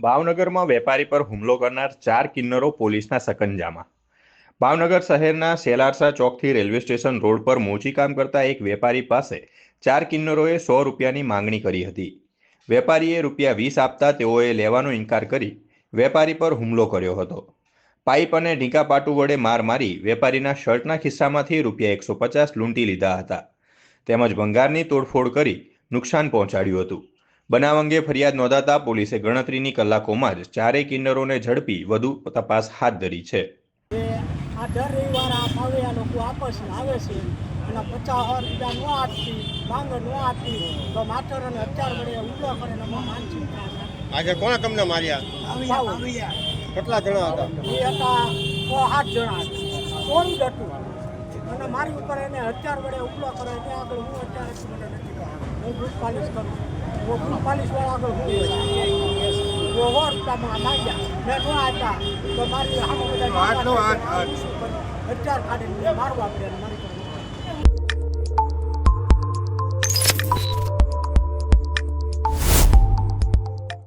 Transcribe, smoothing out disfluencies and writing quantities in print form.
ભાવનગરમાં વેપારી પર હુમલો કરનાર 4 કિન્નરો પોલીસના સકંજામાં। ભાવનગર શહેરના સેલારસા ચોકથી રેલવે સ્ટેશન રોડ પર મોચીકામ કરતા એક વેપારી પાસે 4 કિન્નરોએ 100 રૂપિયાની માંગણી કરી હતી। વેપારીએ ₹20 આપતા તેઓએ લેવાનો ઇનકાર કરી વેપારી પર હુમલો કર્યો હતો। પાઇપ અને ઢીંકાપાટુ વડે માર મારી વેપારીના શર્ટના ખિસ્સામાંથી ₹150 લૂંટી લીધા હતા, તેમજ ભંગારની તોડફોડ કરી નુકસાન પહોંચાડ્યું હતું। બનાવ અંગે ફરિયાદ નોંધાતા પોલીસે ગણતરીની કલાકોમાં જ 4 કિન્નરોને ઝડપી વધુ તપાસ હાથ ધરી છે। આ દર રવિવાર આ પાવે લોકો આપસ આવે છે અને 50 રૂપિયા નો આપતી માંગ નો આપતી તો માત્ર અને હથિયાર વડે હુમલો કરીને માનસિક આજે કોણે તમને માર્યા? કેટલા જણા હતા? એ હતા 7 જણા હતા, કોણ હતું અને મારી ઉપર એને હથિયાર વડે હુમલો કરે એને આગળ હું અત્યારે મને નથી કહ્યું, હું બૂટ પાલિશ કરું, હું બૂટ પાલિશ વાળા આગળ હું રૂપિયામાં માંગ્યા મેં ન આપ્યા તો મારી સામે બધા હથિયાર કાઢીને મારવા પડે મારી